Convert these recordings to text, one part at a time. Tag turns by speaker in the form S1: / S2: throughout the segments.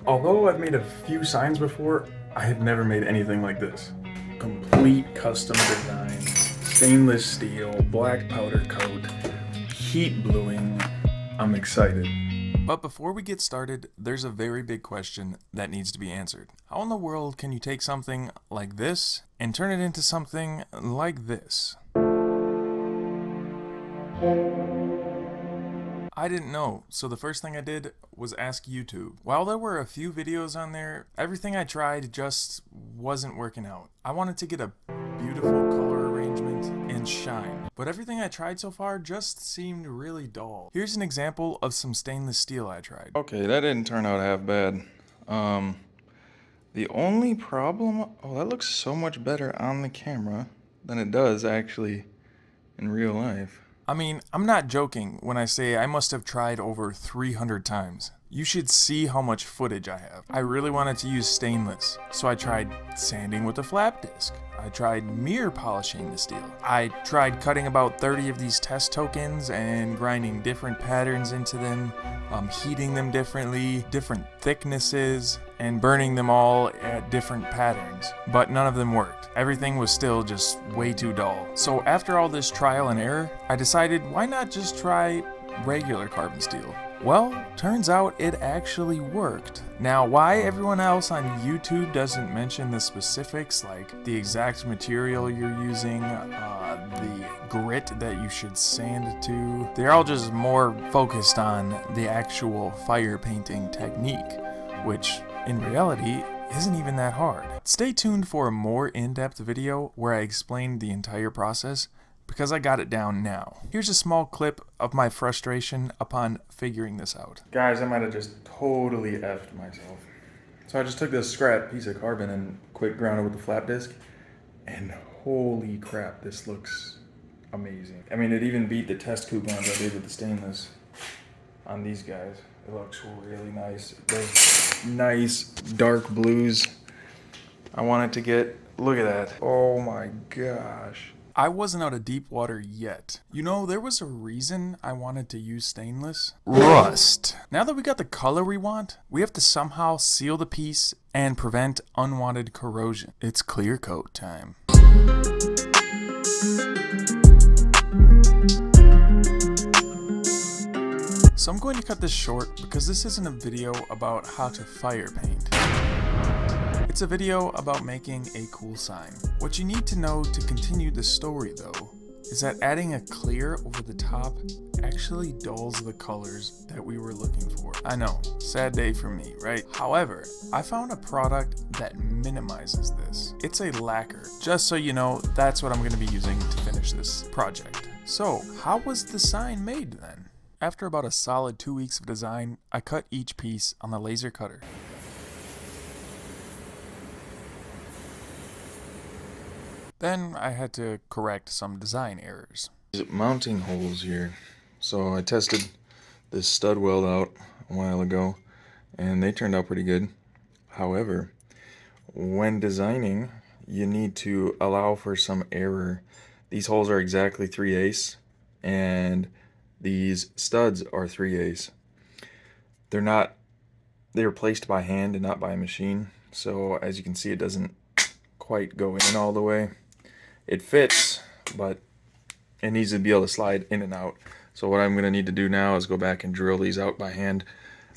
S1: Although I've made a few signs before, I have never made anything like this. Complete custom design, stainless steel, black powder coat, heat bluing. I'm excited. But before we get started, there's a very big question that needs to be answered. How in the world can you take something like this and turn it into something like this? I didn't know, so the first thing I did was ask YouTube. While there were a few videos on there, everything I tried just wasn't working out. I wanted to get a beautiful color arrangement and shine, but everything I tried so far just seemed really dull. Here's an example of some stainless steel I tried. Okay, that didn't turn out half bad. The only problem, oh, that looks so much better on the camera than it does actually in real life. I mean, I'm not joking when I say I must have tried over 300 times. You should see how much footage I have. I really wanted to use stainless, so I tried sanding with a flap disc. I tried mirror polishing the steel. I tried cutting about 30 of these test tokens and grinding different patterns into them, heating them differently, different thicknesses, and burning them all at different patterns. But none of them worked. Everything was still just way too dull. So after all this trial and error, I decided why not just try regular carbon steel? Well, turns out it actually worked. Now, why everyone else on YouTube doesn't mention the specifics, like the exact material you're using, the grit that you should sand to, they're all just more focused on the actual fire painting technique, which in reality isn't even that hard. Stay tuned for a more in-depth video where I explain the entire process, because I got it down now. Here's a small clip of my frustration upon figuring this out. Guys, I might have just totally effed myself. So I just took this scrap piece of carbon and quick ground it with the flap disc, and holy crap, this looks amazing. I mean, it even beat the test coupons I did with the stainless on these guys. It looks really nice. Those nice dark blues I wanted to get. Look at that. Oh my gosh. I wasn't out of deep water yet. You know, there was a reason I wanted to use stainless. Rust. Now that we got the color we want, we have to somehow seal the piece and prevent unwanted corrosion. It's clear coat time. So I'm going to cut this short because this isn't a video about how to fire paint. It's a video about making a cool sign. What you need to know to continue the story though, is that adding a clear over the top actually dulls the colors that we were looking for. I know, sad day for me, right? However, I found a product that minimizes this. It's a lacquer. Just so you know, that's what I'm going to be using to finish this project. So, how was the sign made then? After about a solid 2 weeks of design, I cut each piece on the laser cutter. Then I had to correct some design errors. Mounting holes here. So I tested this stud weld out a while ago and they turned out pretty good. However, when designing, you need to allow for some error. These holes are exactly 3/8 and these studs are 3/8. They're placed by hand and not by a machine. So as you can see, it doesn't quite go in all the way. It fits, but it needs to be able to slide in and out. So what I'm going to need to do now is go back and drill these out by hand,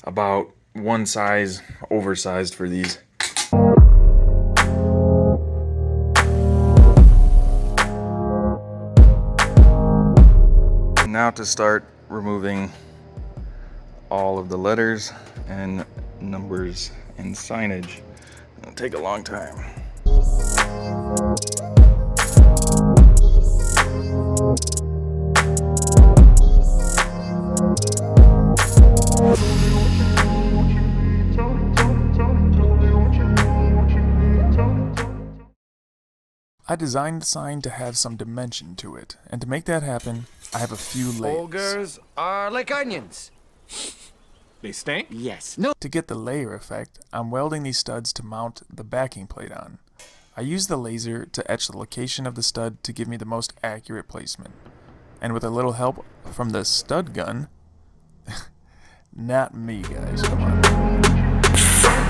S1: about one size oversized for these. Now to start removing all of the letters and numbers and signage. It'll take a long time. I designed the sign to have some dimension to it, and to make that happen, I have a few layers.
S2: Ogres are like onions.
S3: They stink?
S2: Yes. No.
S1: To get the layer effect, I'm welding these studs to mount the backing plate on. I use the laser to etch the location of the stud to give me the most accurate placement. And with a little help from the stud gun, not me guys, come on.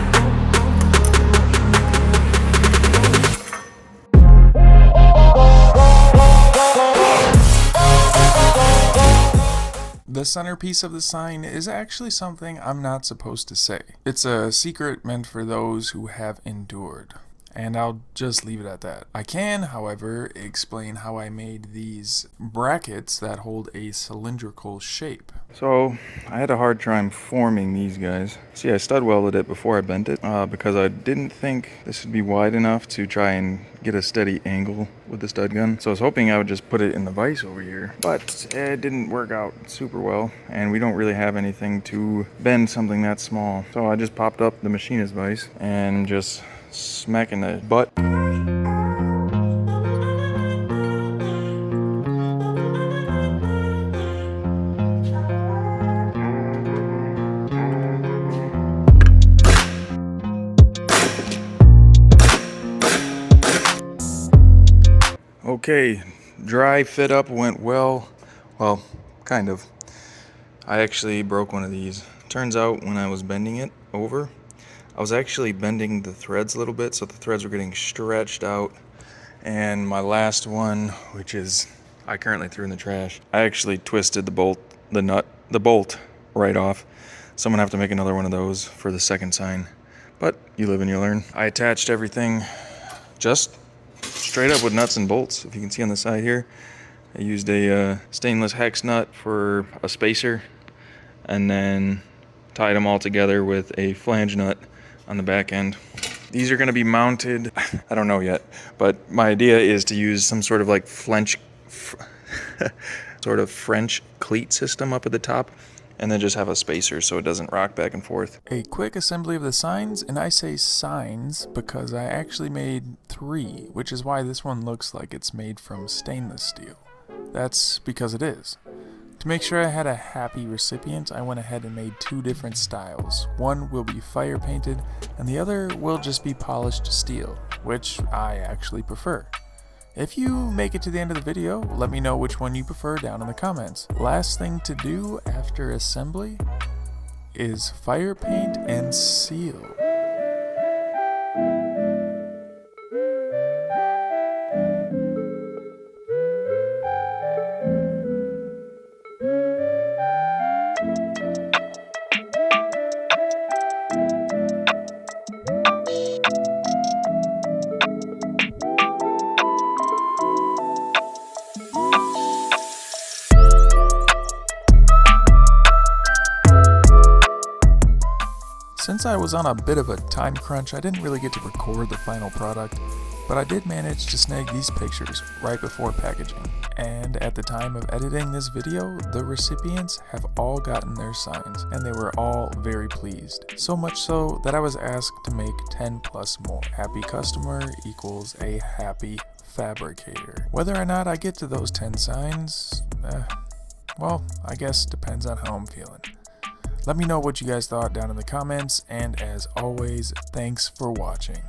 S1: centerpiece of the sign is actually something I'm not supposed to say. It's a secret meant for those who have endured. And I'll just leave it at that. I can, however, explain how I made these brackets that hold a cylindrical shape. So, I had a hard time forming these guys. See, I stud welded it before I bent it because I didn't think this would be wide enough to try and get a steady angle with the stud gun. So I was hoping I would just put it in the vise over here. But it didn't work out super well, and we don't really have anything to bend something that small. So I just popped up the machinist vise and just smacking the butt. Okay, dry fit up went well. Well, kind of. I actually broke one of these. Turns out when I was bending it over, I was actually bending the threads a little bit, so the threads were getting stretched out. And my last one, which is I currently threw in the trash, I actually twisted the bolt right off. So I'm gonna have to make another one of those for the second sign. But you live and you learn. I attached everything just straight up with nuts and bolts. If you can see on the side here, I used a stainless hex nut for a spacer, and then tied them all together with a flange nut on the back end. These are going to be mounted, I don't know yet, but my idea is to use some sort of like French cleat system up at the top, and then just have a spacer so it doesn't rock back and forth. A quick assembly of the signs, and I say signs because I actually made 3, which is why this one looks like it's made from stainless steel. That's because it is. To make sure I had a happy recipient, I went ahead and made 2 different styles. One will be fire painted, and the other will just be polished steel, which I actually prefer. If you make it to the end of the video, let me know which one you prefer down in the comments. Last thing to do after assembly is fire paint and seal. Since I was on a bit of a time crunch, I didn't really get to record the final product, but I did manage to snag these pictures right before packaging. And at the time of editing this video, the recipients have all gotten their signs, and they were all very pleased. So much so that I was asked to make 10 plus more. Happy customer equals a happy fabricator. Whether or not I get to those 10 signs, well, I guess depends on how I'm feeling. Let me know what you guys thought down in the comments, and as always, thanks for watching.